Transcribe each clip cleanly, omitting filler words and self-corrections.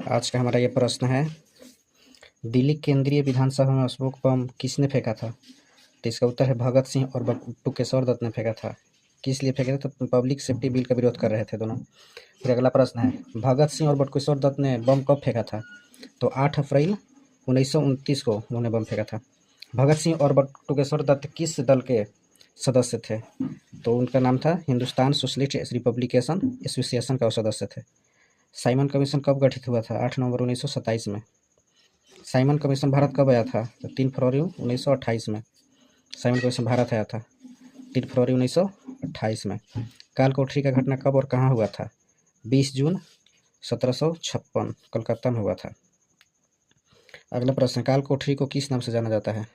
आज का हमारा ये प्रश्न है, दिल्ली केंद्रीय विधानसभा में अशोक बम किसने फेंका था? तो इसका उत्तर है भगत सिंह और बटुकेश्वर केशवर दत्त ने फेंका था। किस लिए फेंके थे? तो पब्लिक सेफ्टी बिल का विरोध कर रहे थे दोनों। फिर अगला प्रश्न है, भगत सिंह और बटुकेश्वर दत्त ने बम कब फेंका था? तो 8 अप्रैल 1929 को उन्होंने बम फेंका था। भगत सिंह और बटुकेश्वर दत्त किस दल के सदस्य थे? तो उनका नाम था हिंदुस्तान सोशलिस्ट रिपब्लिकेशन एसोसिएशन का सदस्य थे। साइमन कमीशन कब गठित हुआ था? 8 नवंबर 1927 में। साइमन कमीशन भारत कब आया था? तो 3 फरवरी 1928 में साइमन कमीशन भारत आया था, 3 फरवरी 1928 में। काल कोठरी का घटना कब और कहाँ हुआ था? 20 जून 1756 कलकत्ता में हुआ था। अगला प्रश्न, काल कोठरी को किस नाम से जाना जाता है?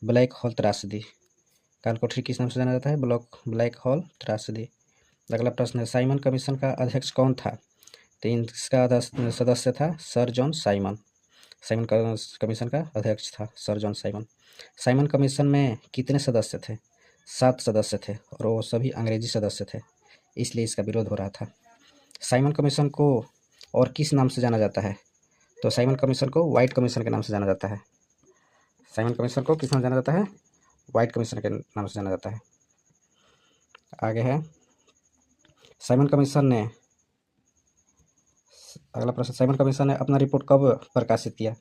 ब्लैक होल त्रासदी। काल कोठरी किस नाम से जाना जाता है? ब्लैक होल त्रासदी। अगला प्रश्न है, साइमन कमीशन का अध्यक्ष कौन था? तो इसका सदस्य था sir John Simon. Simon commission का अध्यक्ष था sir John Simon. Simon commission में कितने सदस्य थे? 7 सदस्य थे और वो सभी अंग्रेजी सदस्य थे, इसलिए इसका विरोध हो रहा था। साइमन कमीशन को और किस नाम से जाना जाता है? तो साइमन कमीशन को व्हाइट कमीशन के नाम से जाना जाता है। साइमन कमीशन को किस नाम से जाना जाता है? व्हाइट कमीशन के नाम से जाना जाता है। आगे है, साइमन कमीशन ने अगला प्रश्न, साइमन कमीशन ने अपना रिपोर्ट कब प्रकाशित किया?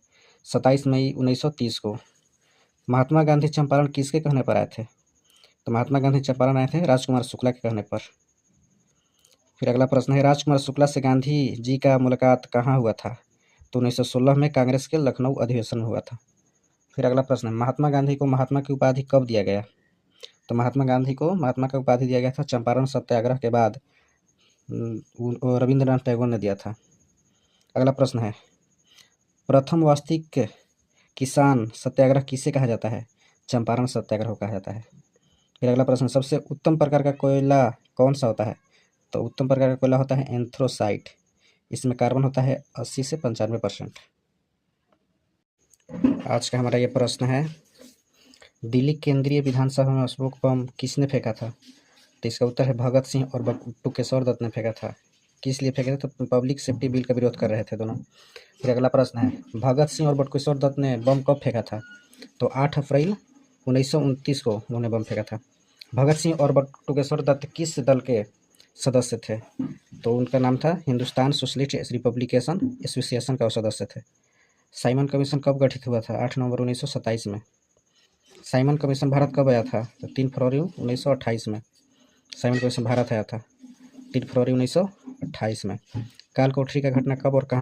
27 मई 1930 को। महात्मा गांधी चंपारण किसके कहने पर आए थे? तो महात्मा गांधी चंपारण आए थे राजकुमार शुक्ला के कहने पर। फिर अगला प्रश्न है, राजकुमार शुक्ला से गांधी जी का मुलाकात कहाँ हुआ था? तो 1916 में कांग्रेस के लखनऊ अधिवेशन में हुआ था। फिर अगला प्रश्न है, महात्मा गांधी को महात्मा की उपाधि कब दिया गया? तो महात्मा गांधी को महात्मा का उपाधि दिया गया था चंपारण सत्याग्रह के बाद, रविंद्रनाथ टैगोर ने दिया था। अगला प्रश्न है, प्रथम वास्तविक किसान सत्याग्रह किसे कहा जाता है? चंपारण सत्याग्रह कहा जाता है। फिर अगला प्रश्न, सबसे उत्तम प्रकार का कोयला कौन सा होता है? तो उत्तम प्रकार का कोयला होता है एंथ्रोसाइट। इसमें कार्बन होता है 80 से 95%। आज का हमारा ये प्रश्न है, दिल्ली केंद्रीय विधानसभा में अशोक बम किसने फेंका था? तो इसका उत्तर है भगत सिंह और बटुकेश्वर दत्त ने फेंका था। किस लिए फेंके थे? तो पब्लिक सेफ्टी बिल का विरोध कर रहे थे दोनों। फिर अगला प्रश्न है, भगत सिंह और बटुकेश्वर दत्त ने बम कब फेंका था? तो 8 अप्रैल 1929 को उन्होंने बम फेंका था। भगत सिंह और बटुकेश्वर दत्त किस दल के सदस्य थे? तो उनका नाम था हिंदुस्तान सोशलिस्ट रिपब्लिकेशन एसोसिएशन का सदस्य थे। साइमन कमीशन कब गठित हुआ था? 8 नवंबर 1927 में। साइमन कमीशन भारत कब आया था? तो 3 फरवरी 1928 में साइमन कमीशन भारत आया था, 3 फरवरी 1928 में। काल कोठरी का घटना कब और कहाँ